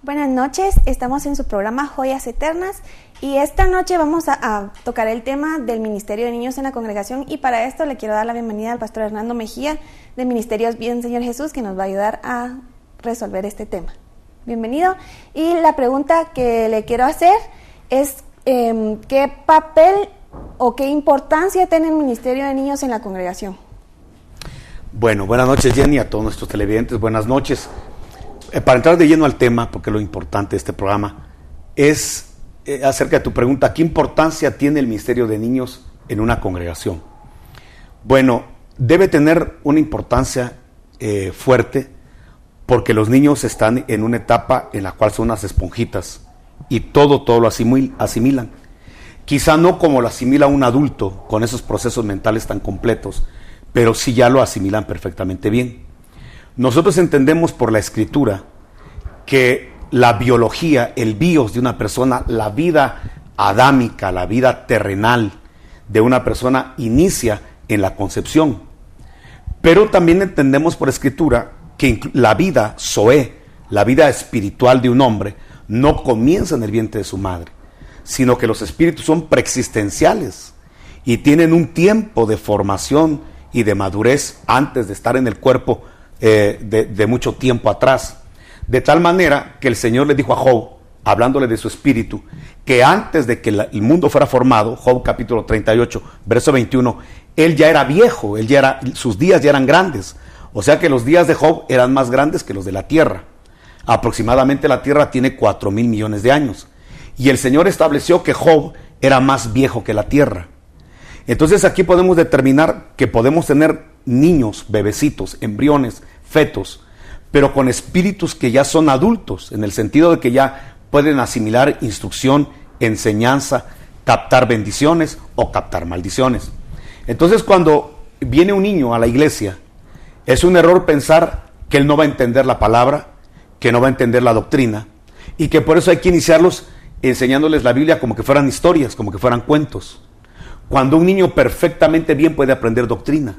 Buenas noches, estamos en su programa Joyas Eternas y esta noche vamos a tocar el tema del Ministerio de Niños en la Congregación, y para esto le quiero dar la bienvenida al pastor Hernando Mejía de Ministerios Bien Señor Jesús, que nos va a ayudar a resolver este tema. Bienvenido. Y la pregunta que le quiero hacer es ¿qué papel o qué importancia tiene el Ministerio de Niños en la Congregación? Bueno, buenas noches, Jenny, a todos nuestros televidentes, buenas noches. Para entrar de lleno al tema, porque lo importante de este programa es acerca de tu pregunta, ¿qué importancia tiene el Ministerio de Niños en una congregación? Bueno, debe tener una importancia fuerte, porque los niños están en una etapa en la cual son unas esponjitas y todo lo asimilan. Quizá no como lo asimila un adulto con esos procesos mentales tan completos, pero sí ya lo asimilan perfectamente bien. Nosotros entendemos por la Escritura que la biología, el bios de una persona, la vida adámica, la vida terrenal de una persona inicia en la concepción. Pero también entendemos por Escritura que la vida zoé, la vida espiritual de un hombre, no comienza en el vientre de su madre, sino que los espíritus son preexistenciales y tienen un tiempo de formación y de madurez antes de estar en el cuerpo de mucho tiempo atrás. De tal manera que el Señor le dijo a Job, hablándole de su espíritu, que antes de que el mundo fuera formado, Job capítulo 38, verso 21, él ya era viejo, sus días ya eran grandes. O sea que los días de Job eran más grandes que los de la tierra. Aproximadamente la tierra tiene 4,000 millones de años. Y el Señor estableció que Job era más viejo que la tierra. Entonces aquí podemos determinar que podemos tener niños, bebecitos, embriones, fetos, pero con espíritus que ya son adultos, en el sentido de que ya pueden asimilar instrucción, enseñanza, captar bendiciones o captar maldiciones. Entonces cuando viene un niño a la iglesia, es un error pensar que él no va a entender la palabra, que no va a entender la doctrina, y que por eso hay que iniciarlos enseñándoles la Biblia como que fueran historias, como que fueran cuentos. Cuando un niño perfectamente bien puede aprender doctrina,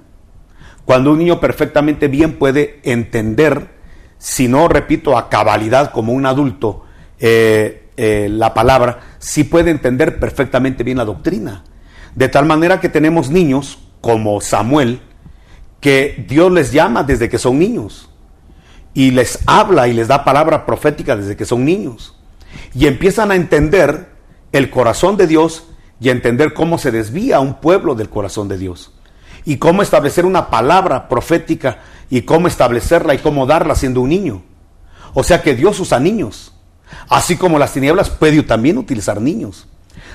cuando un niño perfectamente bien puede entender, si no, repito, a cabalidad como un adulto, la palabra, sí puede entender perfectamente bien la doctrina. De tal manera que tenemos niños como Samuel, que Dios les llama desde que son niños, y les habla y les da palabra profética desde que son niños, y empiezan a entender el corazón de Dios y a entender cómo se desvía un pueblo del corazón de Dios, y cómo establecer una palabra profética, y cómo establecerla y cómo darla siendo un niño. O sea que Dios usa niños, así como las tinieblas puede también utilizar niños.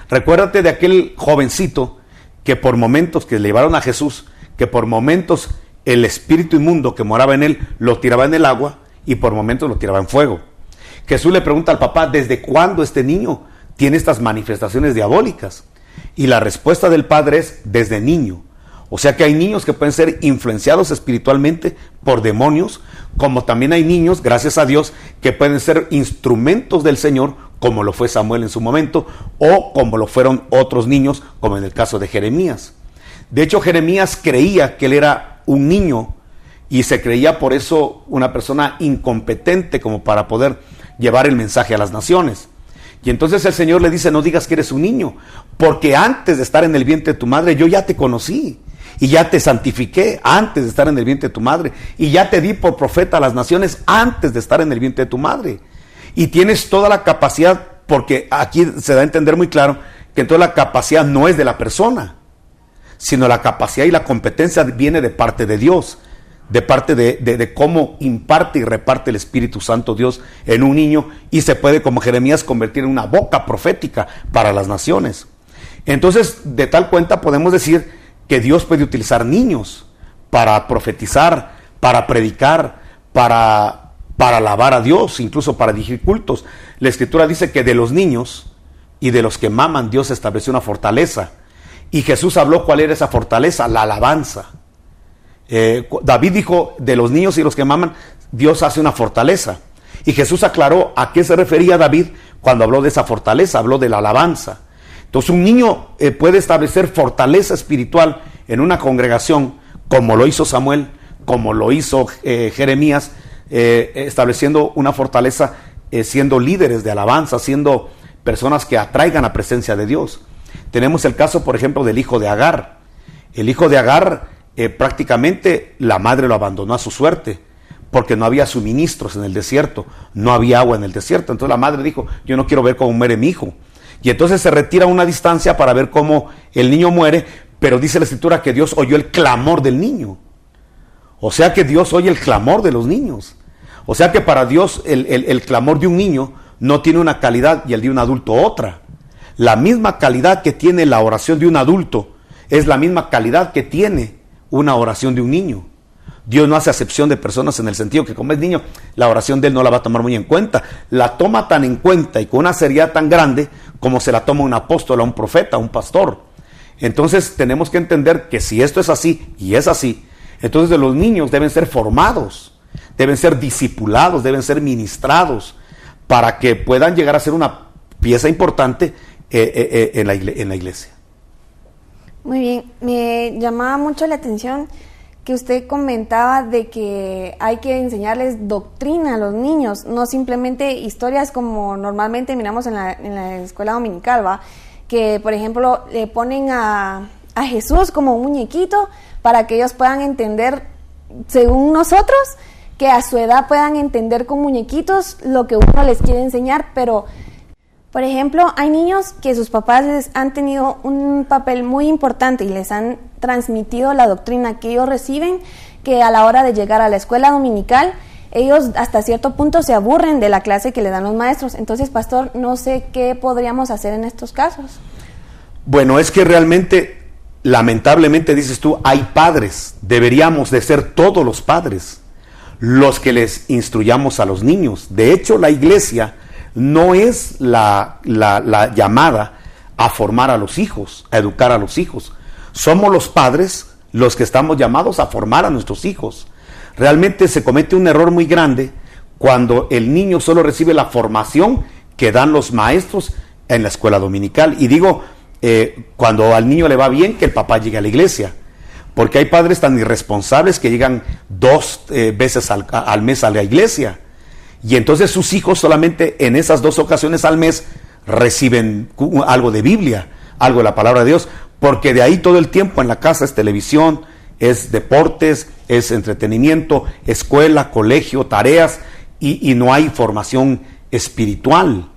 Recuérdate de aquel jovencito que por momentos que le llevaron a Jesús, que por momentos el espíritu inmundo que moraba en él lo tiraba en el agua y por momentos lo tiraba en fuego. Jesús le pregunta al papá, ¿desde cuándo este niño tiene estas manifestaciones diabólicas? Y la respuesta del padre es, desde niño. O sea que hay niños que pueden ser influenciados espiritualmente por demonios, como también hay niños, gracias a Dios, que pueden ser instrumentos del Señor, como lo fue Samuel en su momento, o como lo fueron otros niños, como en el caso de Jeremías. De hecho, Jeremías creía que él era un niño y se creía por eso una persona incompetente como para poder llevar el mensaje a las naciones. Y entonces el Señor le dice, no digas que eres un niño, porque antes de estar en el vientre de tu madre yo ya te conocí y ya te santifiqué antes de estar en el vientre de tu madre, y ya te di por profeta a las naciones antes de estar en el vientre de tu madre. Y tienes toda la capacidad, porque aquí se da a entender muy claro que entonces la capacidad no es de la persona, sino la capacidad y la competencia viene de parte de Dios, de parte de cómo imparte y reparte el Espíritu Santo Dios en un niño, y se puede, como Jeremías, convertir en una boca profética para las naciones. Entonces, de tal cuenta podemos decir que Dios puede utilizar niños para profetizar, para predicar, para alabar a Dios, incluso para dirigir cultos. La Escritura dice que de los niños y de los que maman Dios estableció una fortaleza, y Jesús habló cuál era esa fortaleza, la alabanza. David dijo, de los niños y los que maman Dios hace una fortaleza, y Jesús aclaró a qué se refería David cuando habló de esa fortaleza, habló de la alabanza. Entonces un niño puede establecer fortaleza espiritual en una congregación, como lo hizo Samuel, como lo hizo Jeremías, estableciendo una fortaleza siendo líderes de alabanza, siendo personas que atraigan la presencia de Dios. Tenemos el caso, por ejemplo, del hijo de Agar. El hijo de Agar, prácticamente la madre lo abandonó a su suerte, porque no había suministros en el desierto, no había agua en el desierto. Entonces la madre dijo, yo no quiero ver cómo muere mi hijo. Y entonces se retira a una distancia para ver cómo el niño muere, pero dice la Escritura que Dios oyó el clamor del niño. O sea que Dios oye el clamor de los niños. O sea que para Dios el clamor de un niño no tiene una calidad y el de un adulto otra. La misma calidad que tiene la oración de un adulto es la misma calidad que tiene una oración de un niño. Dios no hace acepción de personas en el sentido que como es niño, la oración de él no la va a tomar muy en cuenta. La toma tan en cuenta y con una seriedad tan grande como se la toma un apóstol, un profeta, un pastor. Entonces tenemos que entender que si esto es así y es así, entonces los niños deben ser formados, deben ser discipulados, deben ser ministrados para que puedan llegar a ser una pieza importante en la iglesia. Muy bien, me llamaba mucho la atención que usted comentaba de que hay que enseñarles doctrina a los niños, no simplemente historias como normalmente miramos en la escuela dominical, ¿va? Que, por ejemplo, le ponen a Jesús como un muñequito para que ellos puedan entender, según nosotros, que a su edad puedan entender con muñequitos lo que uno les quiere enseñar, pero... Por ejemplo, hay niños que sus papás les han tenido un papel muy importante y les han transmitido la doctrina que ellos reciben, que a la hora de llegar a la escuela dominical, ellos hasta cierto punto se aburren de la clase que le dan los maestros. Entonces, pastor, no sé qué podríamos hacer en estos casos. Bueno, es que realmente, lamentablemente, dices tú, hay padres, deberíamos de ser todos los padres los que les instruyamos a los niños. De hecho, la iglesia no es la llamada a formar a los hijos, a educar a los hijos. Somos los padres los que estamos llamados a formar a nuestros hijos. Realmente se comete un error muy grande cuando el niño solo recibe la formación que dan los maestros en la escuela dominical. Y digo, cuando al niño le va bien, que el papá llegue a la iglesia. Porque hay padres tan irresponsables que llegan 2 veces al mes a la iglesia. Y entonces sus hijos solamente en esas 2 ocasiones al mes reciben algo de Biblia, algo de la palabra de Dios, porque de ahí todo el tiempo en la casa es televisión, es deportes, es entretenimiento, escuela, colegio, tareas, y no hay formación espiritual.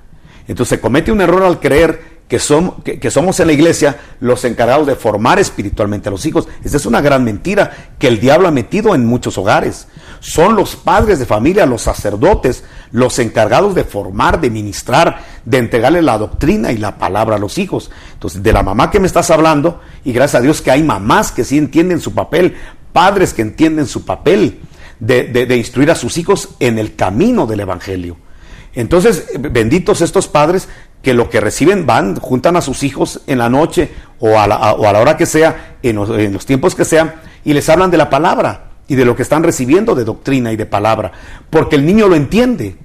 Entonces se comete un error al creer que somos en la iglesia los encargados de formar espiritualmente a los hijos. Esa es una gran mentira que el diablo ha metido en muchos hogares. Son los padres de familia, los sacerdotes, los encargados de formar, de ministrar, de entregarle la doctrina y la palabra a los hijos. Entonces, de la mamá que me estás hablando, y gracias a Dios que hay mamás que sí entienden su papel, padres que entienden su papel de instruir a sus hijos en el camino del evangelio. Entonces, benditos estos padres que lo que reciben juntan a sus hijos en la noche o a la hora que sea, en los tiempos que sean, y les hablan de la palabra y de lo que están recibiendo de doctrina y de palabra, porque el niño lo entiende.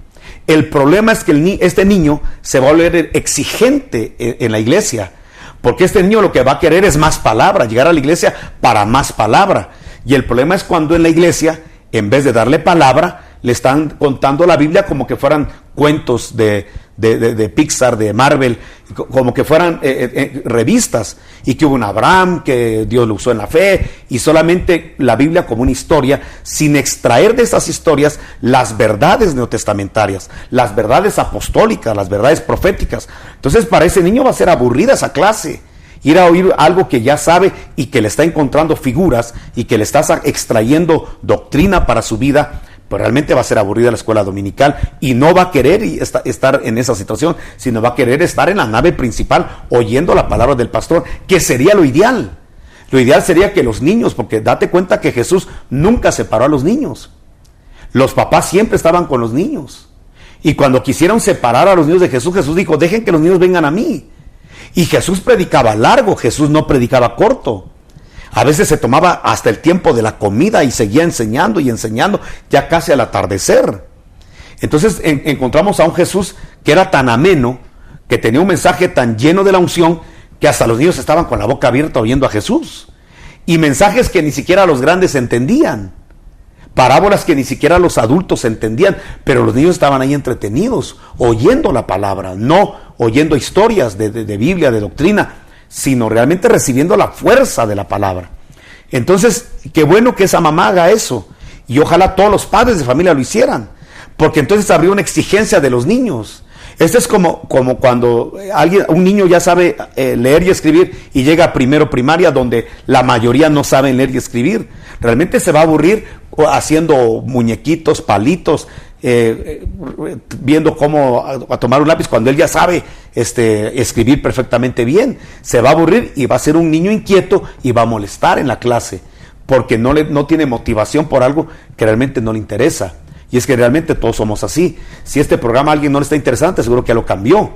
El problema es que este niño se va a volver exigente en la iglesia, porque este niño lo que va a querer es más palabra, llegar a la iglesia para más palabra. Y el problema es cuando en la iglesia, en vez de darle palabra, le están contando la Biblia como que fueran cuentos de Pixar, de Marvel, como que fueran revistas, y que hubo un Abraham, que Dios lo usó en la fe, y solamente la Biblia como una historia, sin extraer de esas historias las verdades neotestamentarias, las verdades apostólicas, las verdades proféticas. Entonces para ese niño va a ser aburrida esa clase, ir a oír algo que ya sabe y que le está encontrando figuras y que le estás extrayendo doctrina para su vida. Pero realmente va a ser aburrida la escuela dominical y no va a querer estar en esa situación, sino va a querer estar en la nave principal oyendo la palabra del pastor, que sería lo ideal. Lo ideal sería que los niños, porque date cuenta que Jesús nunca separó a los niños. Los papás siempre estaban con los niños. Y cuando quisieron separar a los niños de Jesús, Jesús dijo, dejen que los niños vengan a mí. Y Jesús predicaba largo, Jesús no predicaba corto. A veces se tomaba hasta el tiempo de la comida y seguía enseñando y enseñando, ya casi al atardecer. Entonces encontramos a un Jesús que era tan ameno, que tenía un mensaje tan lleno de la unción, que hasta los niños estaban con la boca abierta oyendo a Jesús. Y mensajes que ni siquiera los grandes entendían. parábolas que ni siquiera los adultos entendían, pero los niños estaban ahí entretenidos, oyendo la palabra, no oyendo historias de Biblia, de doctrina, sino realmente recibiendo la fuerza de la palabra. Entonces, qué bueno que esa mamá haga eso, y ojalá todos los padres de familia lo hicieran, porque entonces habría una exigencia de los niños. Esto es como cuando un niño ya sabe leer y escribir y llega a primero primaria, donde la mayoría no saben leer y escribir. Realmente se va a aburrir haciendo muñequitos, palitos, viendo cómo a tomar un lápiz cuando él ya sabe escribir perfectamente bien. Se va a aburrir y va a ser un niño inquieto y va a molestar en la clase, porque no tiene motivación por algo que realmente no le interesa. Y es que realmente todos somos así. Si este programa a alguien no le está interesante, seguro que ya lo cambió.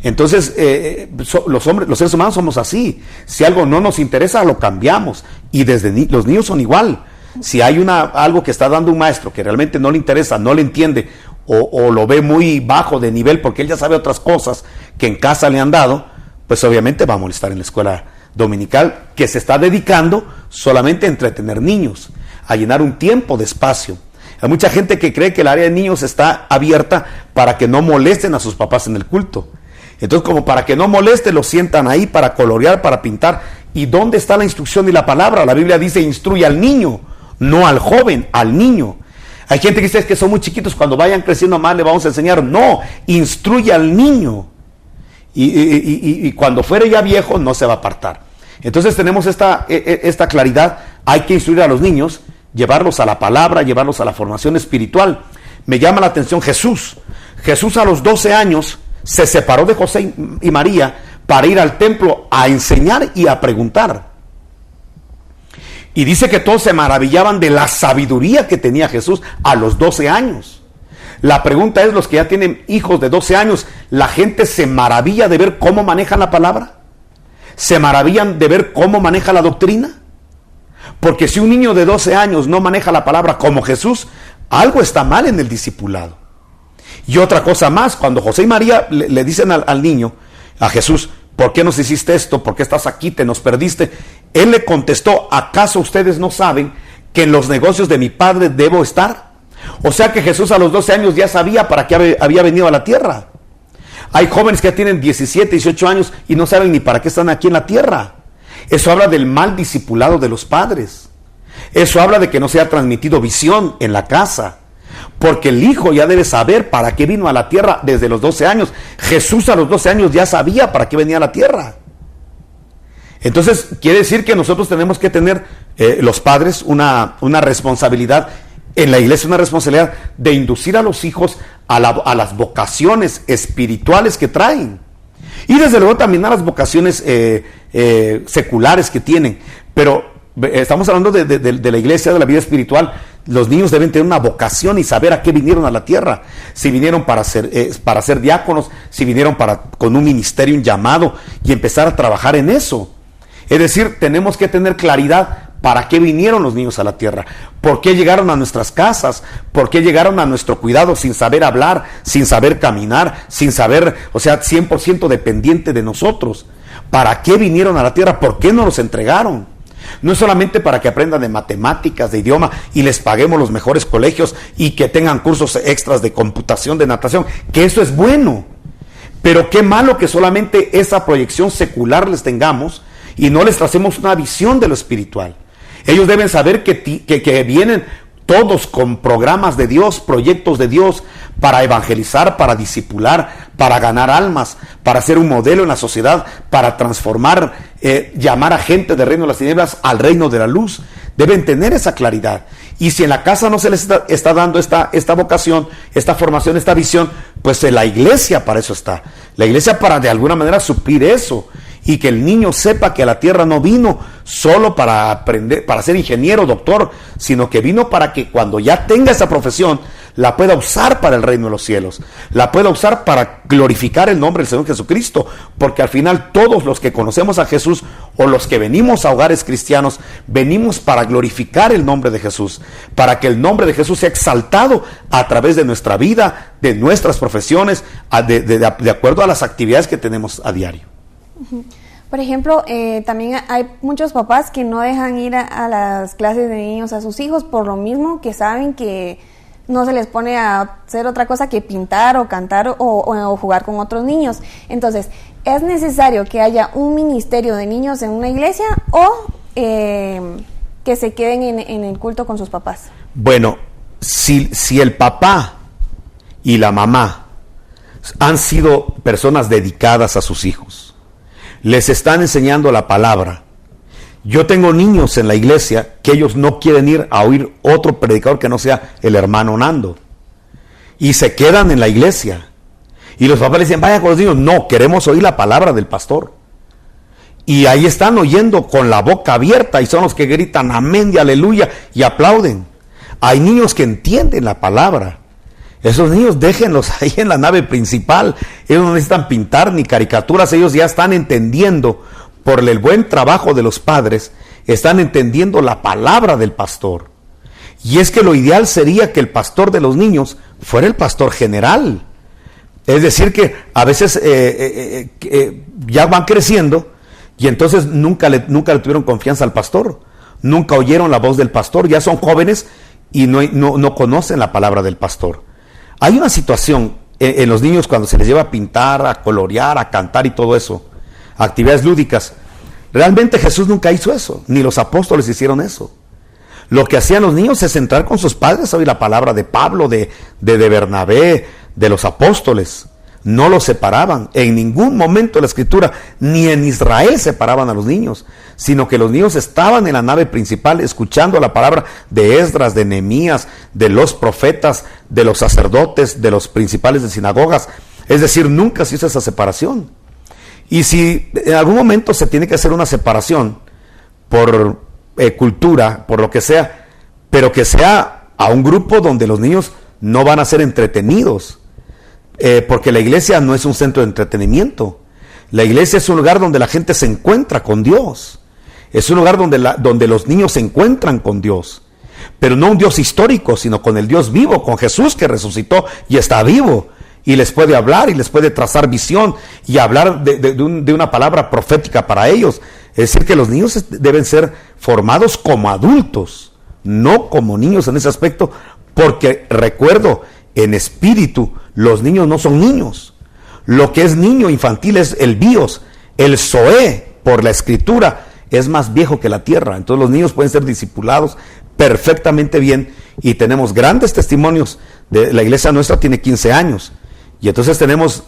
Entonces, los seres humanos somos así. Si algo no nos interesa, lo cambiamos. Y los niños son igual. Si hay algo que está dando un maestro que realmente no le interesa, no le entiende, o lo ve muy bajo de nivel porque él ya sabe otras cosas que en casa le han dado, pues obviamente va a molestar en la escuela dominical, que se está dedicando solamente a entretener niños, a llenar un tiempo de espacio. Hay mucha gente que cree que el área de niños está abierta para que no molesten a sus papás en el culto. Entonces, como para que no moleste, los sientan ahí para colorear, para pintar. ¿Y dónde está la instrucción y la palabra? La Biblia dice: instruye al niño, no al joven, al niño. Hay gente que dice que son muy chiquitos, cuando vayan creciendo más le vamos a enseñar. No, instruye al niño. Y cuando fuere ya viejo, no se va a apartar. Entonces tenemos esta claridad. Hay que instruir a los niños, llevarlos a la palabra, llevarlos a la formación espiritual. Me llama la atención Jesús. Jesús a los 12 años se separó de José y María para ir al templo a enseñar y a preguntar. Y dice que todos se maravillaban de la sabiduría que tenía Jesús a los 12 años. La pregunta es, los que ya tienen hijos de 12 años, ¿la gente se maravilla de ver cómo manejan la palabra? ¿Se maravillan de ver cómo maneja la doctrina? Porque si un niño de 12 años no maneja la palabra como Jesús, algo está mal en el discipulado. Y otra cosa más, cuando José y María le dicen al niño, a Jesús: ¿por qué nos hiciste esto? ¿Por qué estás aquí? ¿Te nos perdiste? Él le contestó: ¿acaso ustedes no saben que en los negocios de mi padre debo estar? O sea que Jesús a los 12 años ya sabía para qué había venido a la tierra. Hay jóvenes que ya tienen 17, 18 años y no saben ni para qué están aquí en la tierra. Eso habla del mal discipulado de los padres. Eso habla de que no se ha transmitido visión en la casa. Porque el hijo ya debe saber para qué vino a la tierra desde los 12 años. Jesús a los 12 años ya sabía para qué venía a la tierra. Entonces, quiere decir que nosotros tenemos que tener, los padres, una responsabilidad en la iglesia, una responsabilidad de inducir a los hijos a las vocaciones espirituales que traen. Y desde luego también a las vocaciones seculares que tienen. Pero estamos hablando de la iglesia, de la vida espiritual. Los niños deben tener una vocación y saber a qué vinieron a la tierra. Si vinieron para ser diáconos, si vinieron con un ministerio, un llamado, y empezar a trabajar en eso. Es decir, tenemos que tener claridad para qué vinieron los niños a la tierra, por qué llegaron a nuestras casas, por qué llegaron a nuestro cuidado sin saber hablar, sin saber caminar, sin saber, 100% dependiente de nosotros. ¿Para qué vinieron a la tierra? ¿Por qué nos los entregaron? No es solamente para que aprendan de matemáticas, de idioma, y les paguemos los mejores colegios y que tengan cursos extras de computación, de natación, que eso es bueno. Pero qué malo que solamente esa proyección secular les tengamos y no les tracemos una visión de lo espiritual. Ellos deben saber que vienen todos con programas de Dios, proyectos de Dios, para evangelizar, para discipular, para ganar almas, para ser un modelo en la sociedad, para transformar, llamar a gente del reino de las tinieblas al reino de la luz. Deben tener esa claridad. Y si en la casa no se les está dando esta vocación, esta formación, esta visión, pues la iglesia para eso está. La iglesia para de alguna manera suplir eso. Y que el niño sepa que a la tierra no vino solo para aprender, para ser ingeniero, doctor, sino que vino para que cuando ya tenga esa profesión, la pueda usar para el reino de los cielos, la pueda usar para glorificar el nombre del Señor Jesucristo, porque al final todos los que conocemos a Jesús o los que venimos a hogares cristianos, venimos para glorificar el nombre de Jesús, para que el nombre de Jesús sea exaltado a través de nuestra vida, de nuestras profesiones, de acuerdo a las actividades que tenemos a diario. Por ejemplo, también hay muchos papás que no dejan ir a las clases de niños a sus hijos por lo mismo que saben que no se les pone a hacer otra cosa que pintar o cantar o jugar con otros niños. Entonces, ¿es necesario que haya un ministerio de niños en una iglesia o que se queden en el culto con sus papás? Bueno, si el papá y la mamá han sido personas dedicadas a sus hijos, les están enseñando la palabra. Yo tengo niños en la iglesia que ellos no quieren ir a oír otro predicador que no sea el hermano Nando. Y se quedan en la iglesia. Y los papás les dicen, vaya con los niños. No, queremos oír la palabra del pastor. Y ahí están oyendo con la boca abierta y son los que gritan amén y aleluya y aplauden. Hay niños que entienden la palabra. Esos niños déjenlos ahí en la nave principal. Ellos no necesitan pintar ni caricaturas. Ellos ya están entendiendo, por el buen trabajo de los padres, están entendiendo la palabra del pastor. Y es que lo ideal sería que el pastor de los niños fuera el pastor general. Es decir, que a veces ya van creciendo y entonces nunca le tuvieron confianza al pastor. Nunca oyeron la voz del pastor. Ya son jóvenes y no conocen la palabra del pastor. Hay una situación en los niños cuando se les lleva a pintar, a colorear, a cantar y todo eso, actividades lúdicas. Realmente Jesús nunca hizo eso, ni los apóstoles hicieron eso. Lo que hacían los niños es entrar con sus padres a oír la palabra de Pablo, de Bernabé, de los apóstoles. No los separaban. En ningún momento de la escritura, ni en Israel separaban a los niños, sino que los niños estaban en la nave principal escuchando la palabra de Esdras, de Nehemías, de los profetas, de los sacerdotes, de los principales de sinagogas. Es decir, nunca se hizo esa separación. Y si en algún momento se tiene que hacer una separación por cultura, por lo que sea, pero que sea a un grupo donde los niños no van a ser entretenidos, porque la iglesia no es un centro de entretenimiento. La iglesia es un lugar donde la gente se encuentra con Dios. Es un lugar donde los niños se encuentran con Dios, pero no un Dios histórico, sino con el Dios vivo, con Jesús que resucitó y está vivo. Y les puede hablar y les puede trazar visión y hablar de una palabra profética para ellos. Es decir, que los niños deben ser formados como adultos, no como niños en ese aspecto, porque recuerdo, en espíritu, los niños no son niños. Lo que es niño infantil es el bios, el zoé, por la escritura, es más viejo que la tierra. Entonces los niños pueden ser discipulados perfectamente bien y tenemos grandes testimonios. La iglesia nuestra tiene 15 años. Y entonces tenemos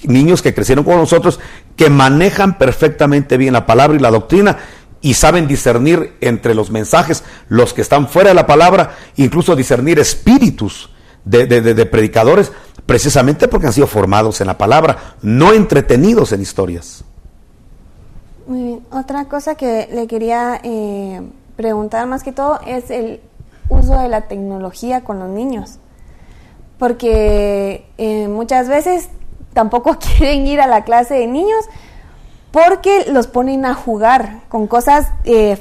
niños que crecieron con nosotros, que manejan perfectamente bien la palabra y la doctrina y saben discernir entre los mensajes, los que están fuera de la palabra, incluso discernir espíritus de predicadores, precisamente porque han sido formados en la palabra, no entretenidos en historias. Muy bien. Otra cosa que le quería preguntar más que todo es el uso de la tecnología con los niños. Porque muchas veces tampoco quieren ir a la clase de niños porque los ponen a jugar con cosas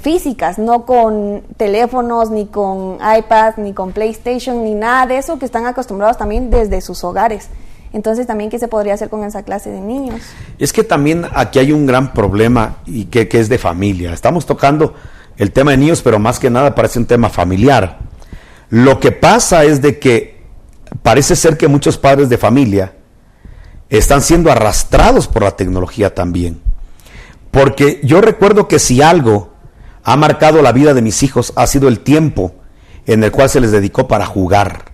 físicas, no con teléfonos, ni con iPads, ni con PlayStation, ni nada de eso que están acostumbrados también desde sus hogares. Entonces también, ¿qué se podría hacer con esa clase de niños? Es que también aquí hay un gran problema y que es de familia. Estamos tocando el tema de niños, pero más que nada parece un tema familiar. Lo que pasa es de que parece ser que muchos padres de familia están siendo arrastrados por la tecnología también. Porque yo recuerdo que si algo ha marcado la vida de mis hijos ha sido el tiempo en el cual se les dedicó para jugar.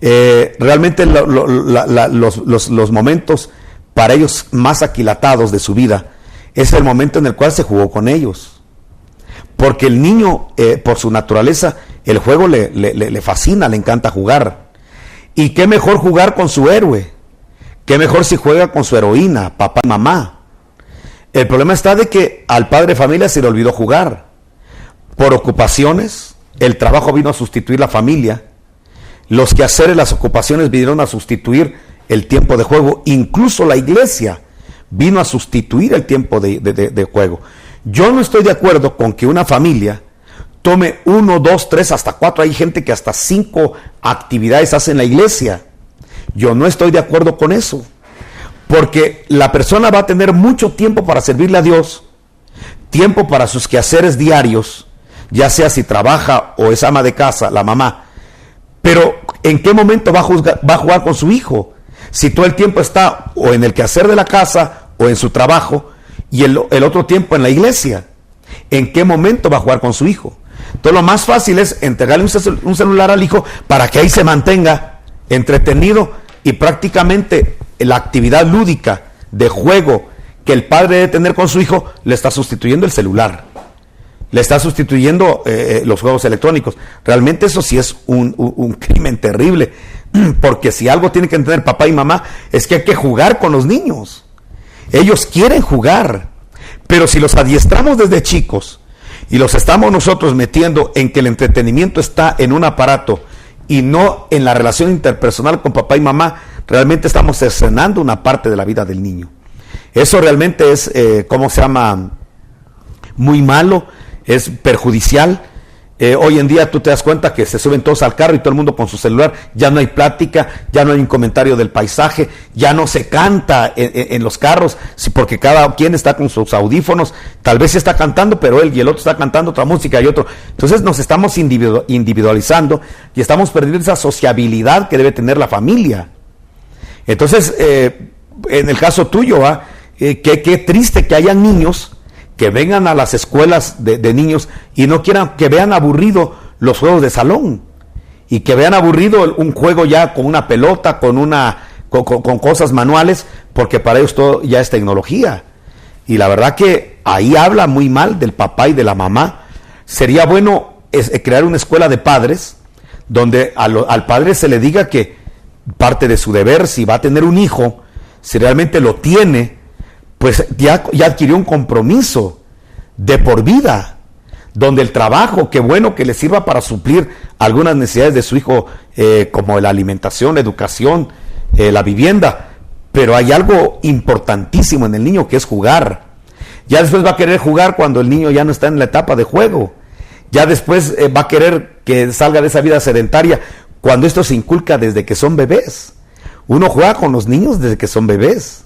Realmente los momentos para ellos más aquilatados de su vida es el momento en el cual se jugó con ellos. Porque el niño, por su naturaleza, el juego le fascina, le encanta jugar. Y qué mejor jugar con su héroe, qué mejor si juega con su heroína, papá y mamá. El problema está de que al padre de familia se le olvidó jugar. Por ocupaciones, el trabajo vino a sustituir la familia. Los quehaceres, las ocupaciones vinieron a sustituir el tiempo de juego. Incluso la iglesia vino a sustituir el tiempo de juego. Yo no estoy de acuerdo con que una familia tome 1, 2, 3, hasta 4. Hay gente que hasta 5 actividades hace en la iglesia. Yo no estoy de acuerdo con eso. porque la persona va a tener mucho tiempo para servirle a Dios, tiempo para sus quehaceres diarios, ya sea si trabaja o es ama de casa, la mamá, pero ¿en qué momento va a jugar con su hijo? Si todo el tiempo está o en el quehacer de la casa o en su trabajo y el otro tiempo en la iglesia, ¿en qué momento va a jugar con su hijo? Entonces lo más fácil es entregarle un celular al hijo para que ahí se mantenga entretenido, y prácticamente la actividad lúdica de juego que el padre debe tener con su hijo le está sustituyendo el celular, le está sustituyendo los juegos electrónicos. Realmente eso sí es un crimen terrible, porque si algo tienen que entender papá y mamá es que hay que jugar con los niños. Ellos quieren jugar, pero si los adiestramos desde chicos y los estamos nosotros metiendo en que el entretenimiento está en un aparato y no en la relación interpersonal con papá y mamá, realmente estamos cercenando una parte de la vida del niño. Eso realmente es, muy malo, es perjudicial. Hoy en día tú te das cuenta que se suben todos al carro y todo el mundo con su celular, ya no hay plática, ya no hay un comentario del paisaje, ya no se canta en los carros, porque cada quien está con sus audífonos, tal vez está cantando, pero él y el otro está cantando otra música y otro. Entonces nos estamos individualizando y estamos perdiendo esa sociabilidad que debe tener la familia. Entonces, en el caso tuyo, qué triste que haya niños que vengan a las escuelas de niños y no quieran, que vean aburrido los juegos de salón y que vean aburrido un juego ya con una pelota, con cosas manuales, porque para ellos todo ya es tecnología. Y la verdad que ahí habla muy mal del papá y de la mamá. Sería bueno crear una escuela de padres donde al padre se le diga que parte de su deber, si va a tener un hijo, si realmente lo tiene, pues ya adquirió un compromiso de por vida, donde el trabajo, qué bueno que le sirva para suplir algunas necesidades de su hijo, como la alimentación, la educación, la vivienda, pero hay algo importantísimo en el niño, que es jugar. Ya después va a querer jugar cuando el niño ya no está en la etapa de juego, ya después va a querer que salga de esa vida sedentaria, cuando esto se inculca desde que son bebés. Uno juega con los niños desde que son bebés.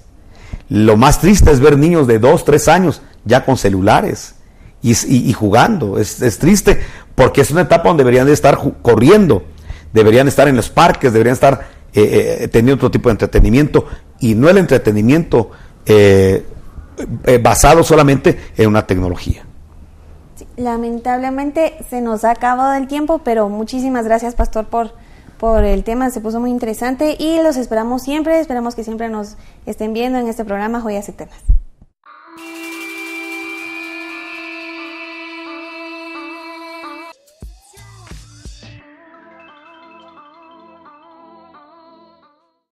Lo más triste es ver niños de 2, 3 años ya con celulares y jugando. Es triste, porque es una etapa donde deberían de estar corriendo, deberían estar en los parques, deberían estar teniendo otro tipo de entretenimiento, y no el entretenimiento basado solamente en una tecnología. Sí, lamentablemente se nos ha acabado el tiempo, pero muchísimas gracias, pastor, por el tema. Se puso muy interesante y los esperamos siempre. Esperamos que siempre nos estén viendo en este programa Joyas Eternas.